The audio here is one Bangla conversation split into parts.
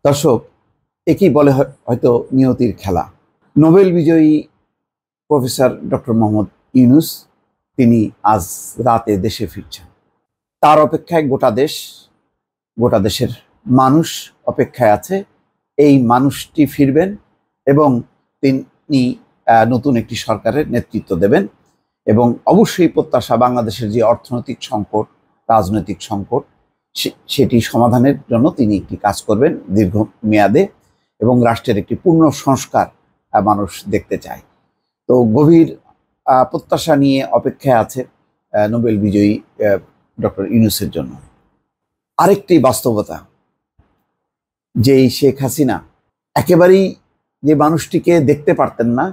দর্শক, একই বলে হয়তো নিয়তির খেলা। নোবেল বিজয়ী প্রফেসর ডক্টর মোহাম্মদ ইউনূস তিনি আজ রাতে দেশে ফিরছেন। তার অপেক্ষায় গোটা দেশের মানুষ অপেক্ষায় আছে। এই মানুষটি ফিরবেন এবং তিনি নতুন একটি সরকারের নেতৃত্ব দেবেন এবং অবশ্যই প্রত্যাশা বাংলাদেশের যে অর্থনৈতিক সংকট, রাজনৈতিক সংকট, সেটি সমাধানের জন্য তিনি একটি কাজ করবেন দীর্ঘমেয়াদে এবং রাষ্ট্রের একটি পূর্ণ সংস্কার মানুষ দেখতে চায়। তো গভীর প্রত্যাশা নিয়ে অপেক্ষায় আছে নোবেল বিজয়ী ডক্টর ইউনূসের জন্য। আরেকটি বাস্তবতা, যেই শেখ হাসিনা একেবারেই যে মানুষটিকে দেখতে পারতেন না,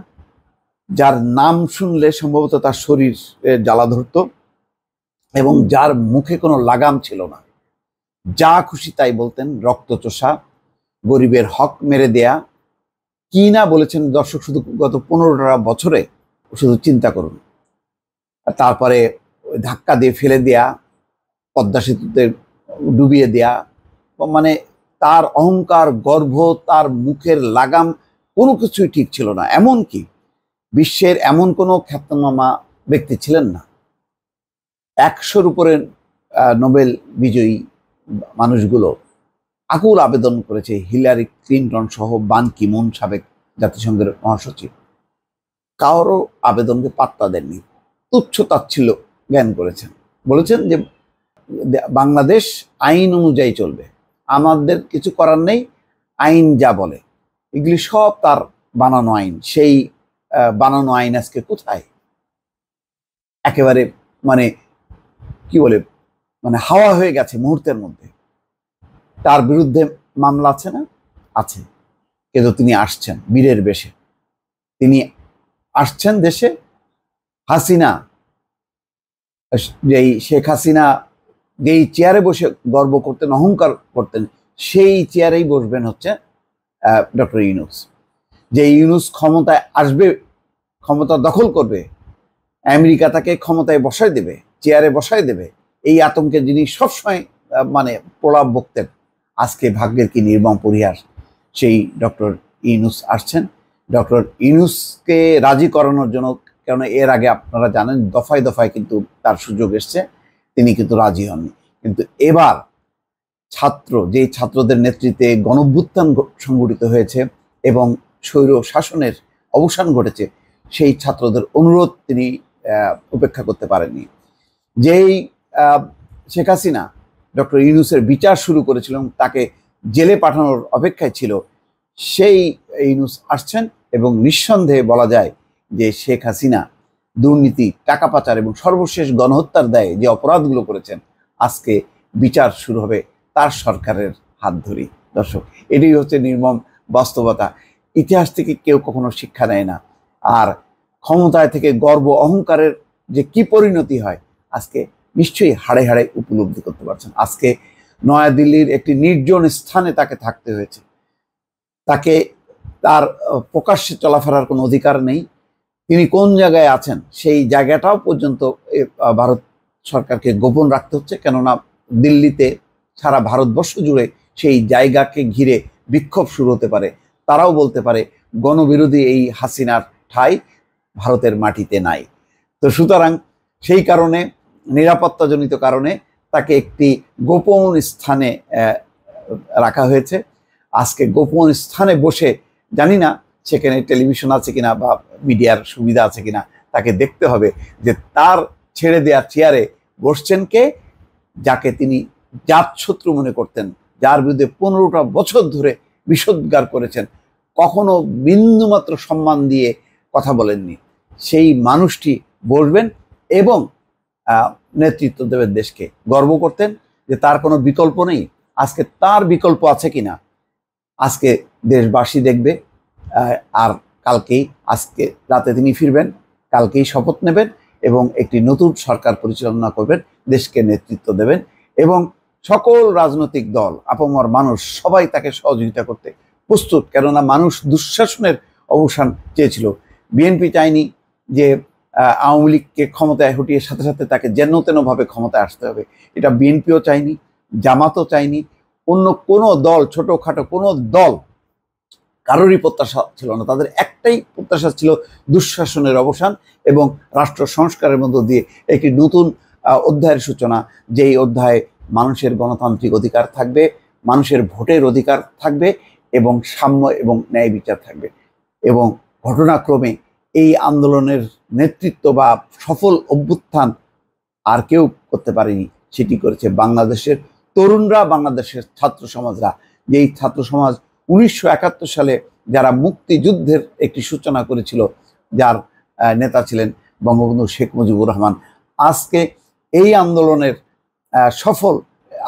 যার নাম শুনলে সম্ভবত তার শরীর জ্বালা ধরত এবং যার মুখে কোনো লাগাম ছিল না, যা খুশি তাই বলতেন, রক্তচোষা, গরিবের হক মেরে দেয়া, কি না বলেছেন দর্শক শুধু গত 15টা বছরে শুধু চিন্তা করুন। তারপরে ধাক্কা দিয়ে ফেলে দেয়া, পদ্মা সেতুতে ডুবিয়ে দেয়া, মানে তার অহংকার, গর্ব, তার মুখের লাগাম কোনো কিছুই ঠিক ছিল না। এমনকি বিশ্বের এমন কোনো খ্যাতনামা ব্যক্তি ছিলেন না। 100-র উপরে নোবেল বিজয়ী মানুষগুলো আকুল আবেদন করেছে, হিলারি ক্লিন্টন সহ, বান কি মুন সাবেক জাতিসংঘের মহাসচিব, কারো আবেদনকে পাত্তা দেননি, তুচ্ছ তাচ্ছিল্য জ্ঞান করেছেন। বলেছেন যে বাংলাদেশ আইন অনুযায়ী চলবে, আমাদের কিছু করার নেই, আইন যা বলে। এগুলি সব তার বানানো আইন। সেই বানানো আইন আজকে কোথায়? একেবারে মানে কি বলে, মানে হাওয়া হয়ে গেছে মুহূর্তের মধ্যে। তার বিরুদ্ধে মামলা আছে না? আছে, কিন্তু তিনি আসছেন বীরের বেশে। তিনি আসছেন দেশে। হাসিনা, যেই শেখ হাসিনা যেই চেয়ারে বসে গর্ব করতেন, অহংকার করতেন, সেই চেয়ারেই বসবেন হচ্ছে ডক্টর ইউনূস। যে ইউনূস ক্ষমতায় আসবে, ক্ষমতা দখল করবে, আমেরিকা তাকে ক্ষমতায় বসায় দেবে, চেয়ারে বসায় দেবে, এই আতঙ্কে যিনি সবসময় মানে প্রলাপ বকতেন, আজকে ভাগ্যের কি নির্মম পরিহাস, সেই ডক্টর ইউনূস আসছেন। ডক্টর ইউনূসকে রাজি করানোর জন্য, কেন এর আগে আপনারা জানেন দফায় দফায় কিন্তু তার সুযোগ এসছে, তিনি কিন্তু রাজি হননি। কিন্তু এবার যেই ছাত্রদের নেতৃত্বে গণঅভ্যুত্থান সংগঠিত হয়েছে এবং স্বৈর শাসনের অবসান ঘটেছে, সেই ছাত্রদের অনুরোধ তিনি উপেক্ষা করতে পারেননি। যেই শেখ হাসিনা ডক্টর ইউনূসের বিচার শুরু করেছিলেন, তাকে জেলে পাঠানোর অপেক্ষায় ছিল, সেই ইউনূস আসছেন এবং নিঃসন্দেহে বলা যায় যে শেখ হাসিনা দুর্নীতি, টাকা পাচার এবং সর্বশেষ গণহত্যার দায়ে যে অপরাধগুলো করেছেন, আজকে বিচার শুরু হবে তার সরকারের হাত ধরেই। দর্শক, এটাই হচ্ছে নির্মম বাস্তবতা। ইতিহাস থেকে কেউ কখনো শিক্ষা নেয় না। আর ক্ষমতায় থেকে গর্ব, অহংকারের যে কি পরিণতি হয়, আজকে নিশ্চয়ই হাড়ে হাড়ে উপলব্ধি করতে পারছেন। আজকে নয়াদিল্লির একটি নির্জন স্থানে তাকে থাকতে হয়েছে। তাকে তার প্রকাশ্যে চলাফেরার কোনো অধিকার নেই। তিনি কোন জায়গায় আছেন সেই জায়গাটাও পর্যন্ত ভারত সরকারকে গোপন রাখতে হচ্ছে, কেননা দিল্লিতে সারা ভারতবর্ষ জুড়ে সেই জায়গাকে ঘিরে বিক্ষোভ শুরু হতে পারে। তারাও বলতে পারে গণবিরোধী এই হাসিনার ঠাঁই ভারতের মাটিতে নাই। তো সুতরাং সেই কারণে, নিরাপত্তাজনিত কারণে তাকে একটি গোপন স্থানে রাখা হয়েছে। আজকে গোপন স্থানে বসে, জানি না সেখানে টেলিভিশন আছে কিনা বা মিডিয়ার সুবিধা আছে কিনা, তাকে দেখতে হবে যে তার ছেড়ে দেওয়ার চেয়ারে বসছেন কে, যাকে তিনি জাতশত্রু মনে করতেন, যার বিরুদ্ধে 15টা বছর ধরে বিষোদ্গার করেছেন, কখনো বিন্দুমাত্র সম্মান দিয়ে কথা বলেননি। সেই মানুষটি বসবেন এবং নেতৃত্ব দেবেন দেশকে। গর্ব করতেন যে তার কোনো বিকল্প নেই। আজকে তার বিকল্প আছে কিনা আজকে দেশবাসী দেখবে। আর আজকে রাতে তিনি ফিরবেন, কালকেই শপথ নেবেন এবং একটি নতুন সরকার পরিচালনা করবেন, দেশকে নেতৃত্ব দেবেন এবং সকল রাজনৈতিক দল, আপামর মানুষ সবাই তাকে সহযোগিতা করতে প্রস্তুত। কেননা মানুষ দুঃশাসনের অবসান চেয়েছিল। বিএনপি চায়নি যে আওয়ামী লীগকে ক্ষমতায় হটিয়ে সাথে সাথে তাকে যেন তেনভাবে ক্ষমতায় আসতে হবে। এটা বিএনপিও চায়নি, জামাতও চায়নি, অন্য কোনো দল, ছোটখাটো কোনো দল কারোরই প্রত্যাশা ছিল না। তাদের একটাই প্রত্যাশা ছিল দুঃশাসনের অবসান এবং রাষ্ট্র সংস্কারের মধ্য দিয়ে একটি নতুন অধ্যায়ের সূচনা, যেই অধ্যায়ে মানুষের গণতান্ত্রিক অধিকার থাকবে, মানুষের ভোটের অধিকার থাকবে এবং সাম্য এবং ন্যায় বিচার থাকবে। এবং ঘটনাক্রমে এই আন্দোলনের নেতৃত্ব বা সফল অভ্যুত্থান আর কেউ করতে পারেনি, সেটি করেছে বাংলাদেশের তরুণরা, বাংলাদেশের ছাত্র সমাজরা। যেই ছাত্র সমাজ 1971 সালে যারা মুক্তিযুদ্ধের একটি সূচনা করেছিল, যার নেতা ছিলেন বঙ্গবন্ধু শেখ মুজিবুর রহমান, আজকে এই আন্দোলনের সফল,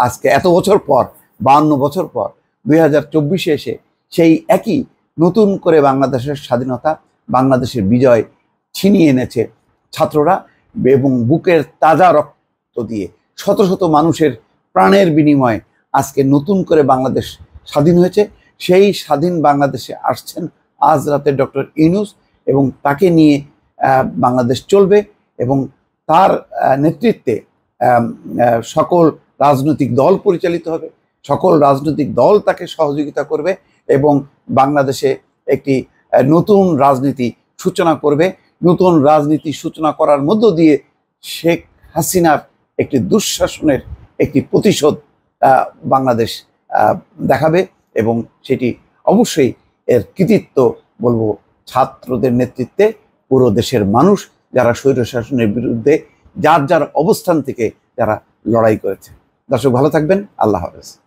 আজকে এত বছর পর, 52 বছর পর 2024-এ এসে সেই একই নতুন করে বাংলাদেশের স্বাধীনতা, বাংলাদেশের বিজয় ছিনিয়ে এনেছে ছাত্ররা এবং বুকের তাজা রক্ত দিয়ে শত শত মানুষের প্রাণের বিনিময়ে আজকে নতুন করে বাংলাদেশ স্বাধীন হয়েছে। সেই স্বাধীন বাংলাদেশে আসছেন আজ রাতে ডক্টর ইউনূস এবং তাকে নিয়ে বাংলাদেশ চলবে এবং তার নেতৃত্বে সকল রাজনৈতিক দল পরিচালিত হবে, সকল রাজনৈতিক দল তাকে সহযোগিতা করবে এবং বাংলাদেশে একটি নতুন রাজনীতি সূচনা করবে। নতুন রাজনীতি সূচনা করার মধ্য দিয়ে শেখ হাসিনার একটি দুঃশাসনের একটি প্রতিশোধ বাংলাদেশ দেখাবে এবং সেটি অবশ্যই এর কৃতিত্ব বলবো ছাত্রদের নেতৃত্বে পুরো দেশের মানুষ, যারা স্বৈরশাসনের বিরুদ্ধে যার যার অবস্থান থেকে যারা লড়াই করেছে। দর্শক ভালো থাকবেন, আল্লাহ হাফেজ।